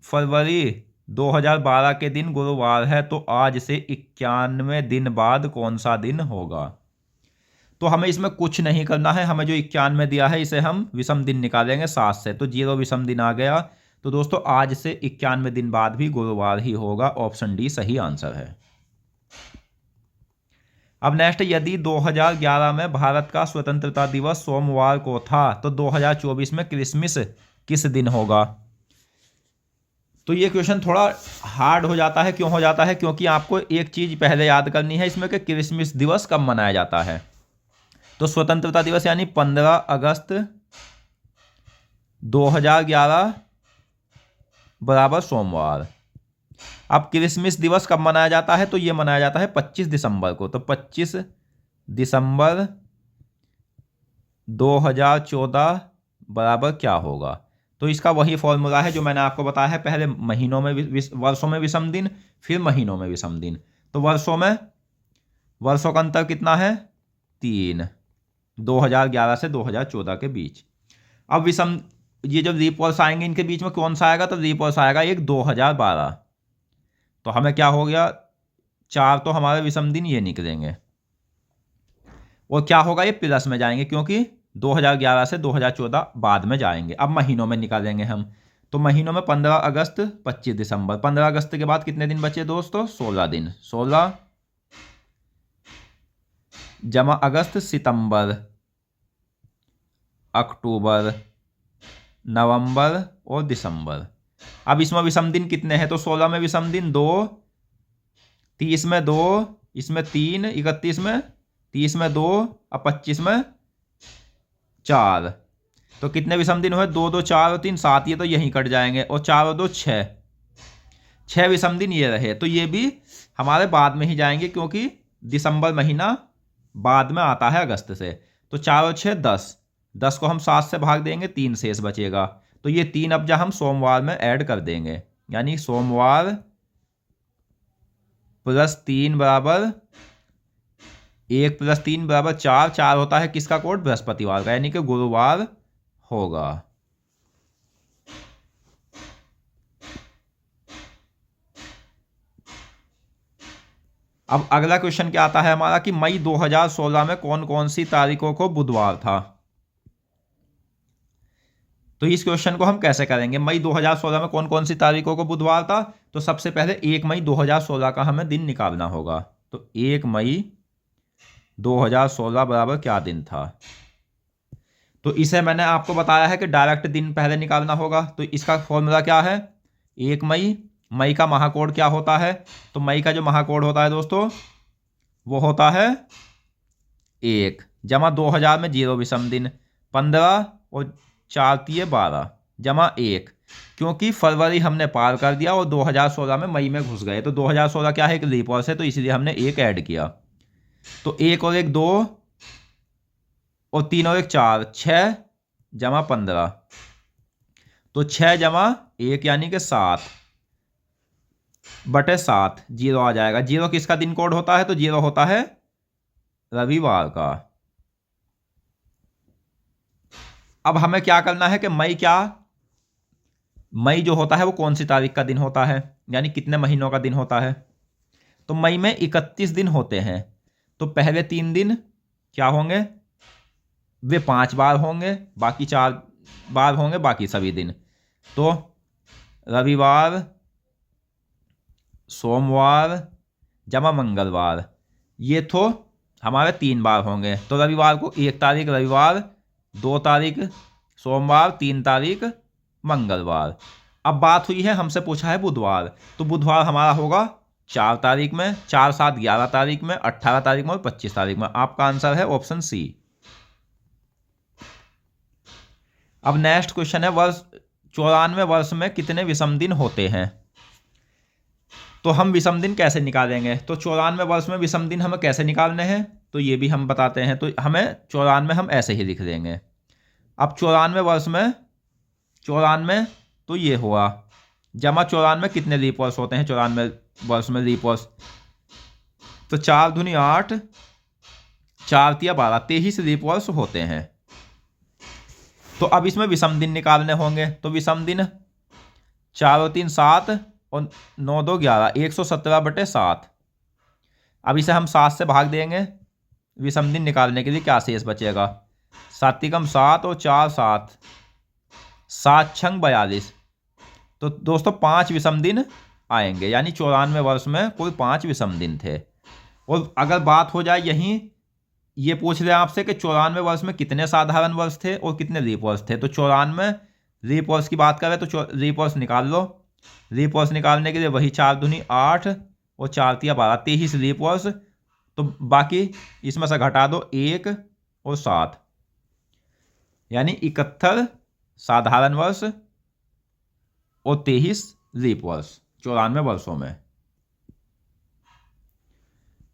फरवरी 2012 के दिन गुरुवार है तो आज से 91 दिन बाद कौन सा दिन होगा। तो हमें इसमें कुछ नहीं करना है, हमें जो 91 दिया है इसे हम विषम दिन निकालेंगे 7 से, तो 0 विषम दिन आ गया। तो दोस्तों आज से 91 दिन बाद भी गुरुवार ही होगा। ऑप्शन डी सही आंसर है। अब नेक्स्ट, यदि 2011 में भारत का स्वतंत्रता दिवस सोमवार को था तो 2024 में क्रिसमस किस दिन होगा। तो ये क्वेश्चन थोड़ा हार्ड हो जाता है। क्यों हो जाता है, क्योंकि आपको एक चीज पहले याद करनी है इसमें कि क्रिसमस दिवस कब मनाया जाता है। तो स्वतंत्रता दिवस यानी 15 अगस्त 2011 बराबर सोमवार। अब क्रिसमस दिवस कब मनाया जाता है, तो ये मनाया जाता है 25 दिसंबर को। तो 25 दिसंबर 2014 बराबर क्या होगा। तो इसका वही फॉर्मूला है जो मैंने आपको बताया है, पहले महीनों में वर्षों में विषम दिन, फिर महीनों में विषम दिन। तो वर्षों का अंतर कितना है, 3, 2011 से 2014 के बीच। अब विषम, ये जब लीप वर्ष आएंगे इनके बीच में कौन सा आएगा, तो लीप वर्ष आएगा एक 2012। तो हमें क्या हो गया, 4 तो हमारे विषम दिन ये निकलेंगे, और क्या होगा, ये प्लस में जाएंगे क्योंकि 2011 से 2014 बाद में जाएंगे। अब महीनों में निकालेंगे हम, तो महीनों में 15 अगस्त 25 दिसंबर। 15 अगस्त के बाद कितने दिन बचे दोस्तों, 16 दिन। 16 जमा अगस्त सितंबर अक्टूबर नवंबर और दिसंबर। अब इसमें विषम दिन कितने हैं, तो 16 में विषम दिन 2, 30 में 2, इसमें 3, 31 में, 30 में 2 और 25 में 4। तो कितने विषम दिन हुए, 2 2 4 और 3 7, ये तो यहीं कट जाएंगे, और 4 और 2 6, 6 विषम दिन ये रहे। तो ये भी हमारे बाद में ही जाएंगे क्योंकि दिसंबर महीना बाद में आता है अगस्त से। तो 4 और 6 10, 10 को हम 7 से भाग देंगे, 3 शेष बचेगा। तो ये 3 अब हम सोमवार में ऐड कर देंगे, यानी सोमवार प्लस 3 बराबर 1 प्लस 3 बराबर 4। 4 होता है किसका कोड, बृहस्पतिवार का, यानी कि गुरुवार होगा। अब अगला क्वेश्चन क्या आता है हमारा कि मई 2016 में कौन कौन सी तारीखों को बुधवार था। तो इस क्वेश्चन को हम कैसे करेंगे, मई 2016 में कौन कौन सी तारीखों को बुधवार था। तो सबसे पहले 1 मई 2016 का हमें दिन निकालना होगा। तो 1 मई 2016 बराबर क्या दिन था। तो इसे मैंने आपको बताया है कि डायरेक्ट दिन पहले निकालना होगा। तो इसका फॉर्मूला क्या है, 1 मई, मई का महाकोड क्या होता है। तो मई का जो महाकोड होता है दोस्तों वो होता है 1 जमा 2000 में 0 विषम दिन, 15 और 4 तिये 12 जमा 1, क्योंकि फरवरी हमने पार कर दिया और 2016 में मई में घुस गए। तो 2016 क्या है, एक लीप वर्ष है, तो इसलिए हमने 1 ऐड किया। तो 1 और 1 2 और 3 और 1 4, 6 जमा 15, तो 6 जमा 1 यानी कि 7 बटे 7, 0 आ जाएगा। 0 किसका दिन कोड होता है, तो 0 होता है रविवार का। अब हमें क्या करना है कि मई जो होता है वो कौन सी तारीख का दिन होता है, यानी कितने महीनों का दिन होता है। तो मई में 31 दिन होते हैं। तो पहले 3 दिन क्या होंगे, वे 5 बार होंगे, बाकी 4 बार होंगे बाकी सभी दिन। तो रविवार, सोमवार जमा मंगलवार, ये तो हमारे 3 बार होंगे। तो रविवार को 1 तारीख रविवार, 2 तारीख सोमवार, 3 तारीख मंगलवार। अब बात हुई है, हमसे पूछा है बुधवार, तो बुधवार हमारा होगा 4 तारीख में, 4 7 11 तारीख में, 18 तारीख में और 25 तारीख में। आपका आंसर है ऑप्शन सी। अब नेक्स्ट क्वेश्चन है, वर्ष 94 वर्ष में कितने विषम दिन होते हैं। तो हम विषम दिन कैसे निकालेंगे। तो 94 वर्ष में विषम दिन हमें कैसे निकालने हैं, तो ये भी हम बताते हैं। तो हमें 94 हम ऐसे ही लिख देंगे। अब 94 वर्ष में 94 तो ये हुआ जमा 94 कितने लीप वर्ष होते हैं 94 वर्ष में लीप वर्ष। तो 4 दूनी 8, 4 तिया 12, 23 लीप वर्ष होते हैं। तो अब इसमें विषम दिन निकालने होंगे। तो विषम दिन 4 और 3 7 और 9 2 11, 117 बटे 7। अब इसे हम 7 से भाग देंगे। विषम दिन निकालने के लिए क्या शेष बचेगा, 7 कम 7 और 4 7, 7 छंग 42। तो दोस्तों 5 विषम दिन आएंगे, यानी 94 वर्ष में कुल 5 विषम दिन थे। और अगर बात हो जाए यहीं, ये पूछ रहे आपसे कि 94 वर्ष में कितने साधारण वर्ष थे और कितने लीप वर्ष थे। तो 94 लीप वर्ष की बात करें तो लीप वर्ष निकाल लो। लीप वर्ष निकालने के लिए वही 4 दूनी 8 और 4 तिया 12, 23 लीप वर्ष। तो बाकी इसमें से घटा दो 1 और 7, यानी 71 साधारण वर्ष और 23 लीप वर्ष 94 वर्षों में।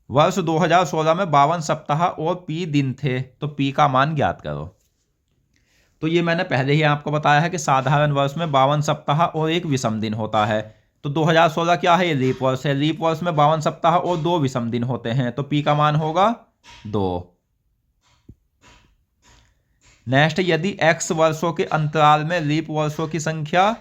वर्ष 2016 में 52 सप्ताह और पी दिन थे, तो पी का मान ज्ञात करो। तो ये मैंने पहले ही आपको बताया है कि साधारण वर्ष में 52 सप्ताह और 1 विषम दिन होता है। तो 2016 क्या है, ये लीप वर्ष है। लीप वर्ष में 52 सप्ताह और 2 विषम दिन होते हैं, तो पी का मान होगा 2। नेक्स्ट, यदि x वर्षों के अंतराल में लीप वर्षों की संख्या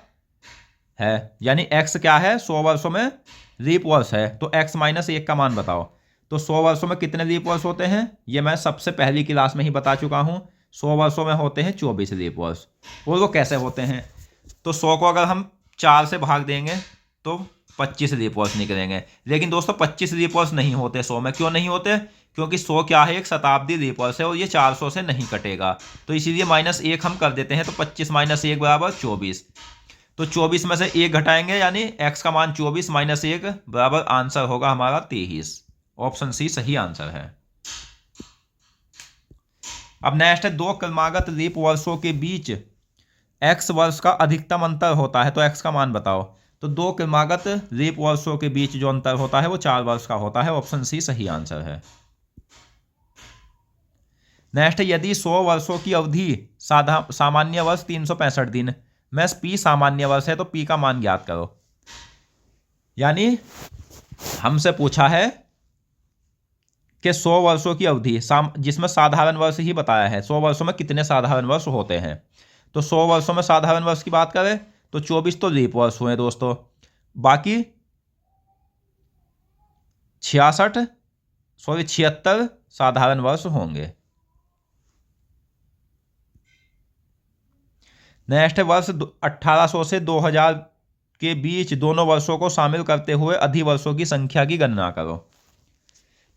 है, यानी x क्या है, 100 वर्षों में लीप वर्ष है, तो x माइनस 1 का मान बताओ। तो 100 वर्षों में कितने लीप वर्ष होते हैं, ये मैं सबसे पहली क्लास में ही बता चुका हूं। 100 वर्षों में होते हैं 24 लीप वर्ष। और वो कैसे होते हैं, तो 100 को अगर हम 4 से भाग देंगे तो 25 लीप वर्ष निकलेंगे। लेकिन दोस्तों 25 लीप वर्ष नहीं होते 100 में। क्यों नहीं होते, क्योंकि 100 क्या है, एक शताब्दी लीप वर्ष है और ये 400 से नहीं कटेगा। तो इसीलिए -1 हम कर देते हैं। तो 25 - 1 बराबर 24। तो 24 में से 1 घटाएंगे, यानी x का मान 24 - 1 बराबर आंसर होगा हमारा 23। ऑप्शन सी सही आंसर है। अब नेक्स्ट है, 2 क्रमागत लीप वर्षों के बीच x वर्ष का अधिकतम अंतर होता है, तो x का मान बताओ। तो 2 क्रमागत लीप वर्षों के बीच जो अंतर होता है वो 4 वर्ष का होता है। ऑप्शन सी सही आंसर है। नेक्स्ट, यदि 100 वर्षों की अवधि सामान्य वर्ष 365 दिन में पी सामान्य वर्ष है, तो पी का मान ज्ञात करो। यानी हमसे पूछा है कि 100 वर्षों की अवधि जिसमें साधारण वर्ष ही बताया है, 100 वर्षों में कितने साधारण वर्ष होते हैं। तो 100 वर्षों में साधारण वर्ष की बात करें तो 24 तो लीप वर्ष हुए दोस्तों, बाकी 76 साधारण वर्ष होंगे। नेक्स्ट वर्ष 1800 से 2000 के बीच दोनों वर्षों को शामिल करते हुए अधिवर्षों की संख्या की गणना करो।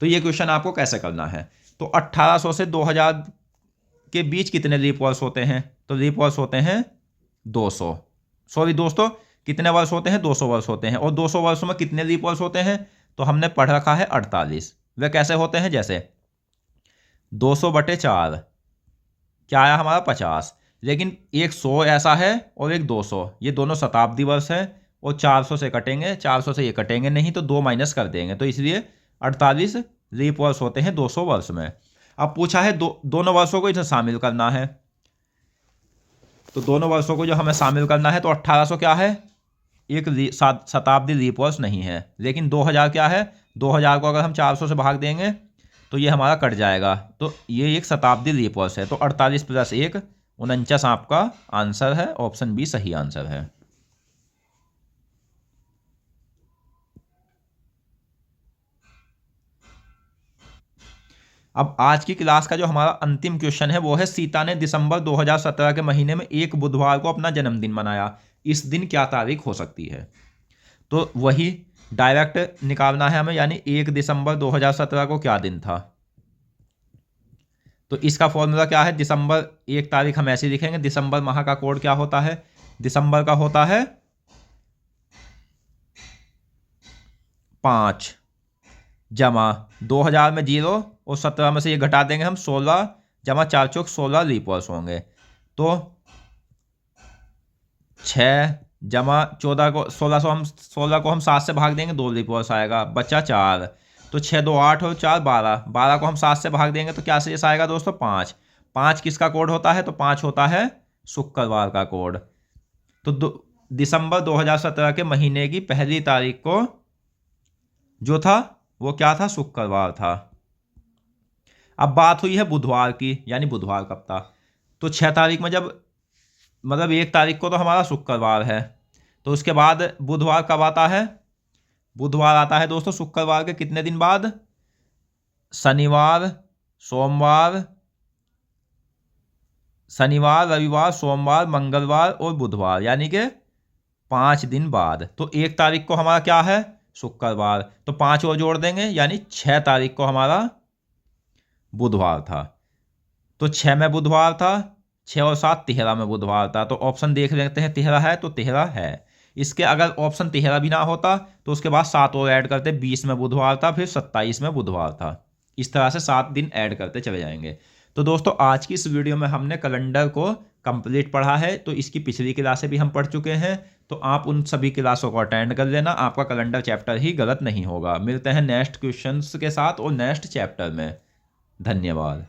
तो ये क्वेश्चन आपको कैसे करना है? तो 1800 से 2000 के बीच कितने लीप वर्ष होते हैं? तो लीप वर्ष होते हैं 200। सॉरी दोस्तों, कितने वर्ष होते हैं? 200 वर्ष होते हैं। और 200 वर्षों में कितने लीप वर्ष होते हैं? तो हमने पढ़ रखा है 48। वे कैसे होते हैं? जैसे 200/4 क्या आया हमारा? 50। लेकिन एक 100 ऐसा है और एक 200, ये दोनों शताब्दी वर्ष है और 400 से कटेंगे, 400 से ये कटेंगे नहीं तो 2 माइनस कर देंगे, तो इसलिए 48 लीप वर्ष होते हैं 200 वर्ष में। अब पूछा है दोनों वर्षों को इसे शामिल करना है, तो दोनों वर्षों को जो हमें शामिल करना है तो 1800 क्या है? एक शताब्दी लीप वर्ष नहीं है। लेकिन 2000 क्या है? 2000 को अगर हम 400 से भाग देंगे तो ये हमारा कट जाएगा, तो ये एक शताब्दी लीप वर्ष है। तो 48 + 1 49 आपका आंसर है। ऑप्शन बी सही आंसर है। अब आज की क्लास का जो हमारा अंतिम क्वेश्चन है वो है, सीता ने दिसंबर 2017 के महीने में एक बुधवार को अपना जन्मदिन मनाया, इस दिन क्या तारीख हो सकती है? तो वही डायरेक्ट निकालना है हमें, यानी 1 दिसंबर 2017 को क्या दिन था? तो इसका फॉर्मूला क्या है? दिसंबर 1 तारीख हम ऐसे लिखेंगे, दिसंबर माह का कोड क्या होता है? दिसंबर का होता है 5 जमा 2000 में 0 और 17 में से ये घटा देंगे हम 16 जमा 4 चौक 16 लीप वर्ष होंगे। तो 6 जमा 14 को 16 को हम 7 से भाग देंगे, 2 लीप वर्ष आएगा, बचा 4। तो 6 2 8 और 4 12, 12 को हम 7 से भाग देंगे तो क्या शेष आएगा दोस्तों? 5। 5 किसका कोड होता है? तो 5 होता है शुक्रवार का कोड। तो दिसंबर 2017 के महीने की पहली तारीख को जो था वो क्या था? शुक्रवार था। अब बात हुई है बुधवार की, यानी बुधवार कब था? तो 6 तारीख में जब मतलब 1 तारीख को तो हमारा शुक्रवार है, तो उसके बाद बुधवार कब आता है? बुधवार आता है दोस्तों शुक्रवार के कितने दिन बाद? शनिवार, रविवार, सोमवार, मंगलवार और बुधवार, यानी कि 5 दिन बाद। तो 1 तारीख को हमारा क्या है? शुक्रवार। तो 5 और जोड़ देंगे, यानी 6 तारीख को हमारा बुधवार था। तो 6 में बुधवार था, 6 और 7 13 में बुधवार था। तो ऑप्शन देख लेते हैं, 13 है तो 13 है। इसके अगर ऑप्शन 13 भी ना होता तो उसके बाद 7 और ऐड करते, 20 में बुधवार था, फिर 27 में बुधवार था। इस तरह से 7 दिन ऐड करते चले जाएंगे। तो दोस्तों आज की इस वीडियो में हमने कैलेंडर को कंप्लीट पढ़ा है, तो इसकी पिछली क्लासें भी हम पढ़ चुके हैं, तो आप उन सभी क्लासों को अटेंड कर लेना, आपका कैलेंडर चैप्टर ही गलत नहीं होगा। मिलते हैं नेक्स्ट क्वेश्चंस के साथ और नेक्स्ट चैप्टर में। धन्यवाद।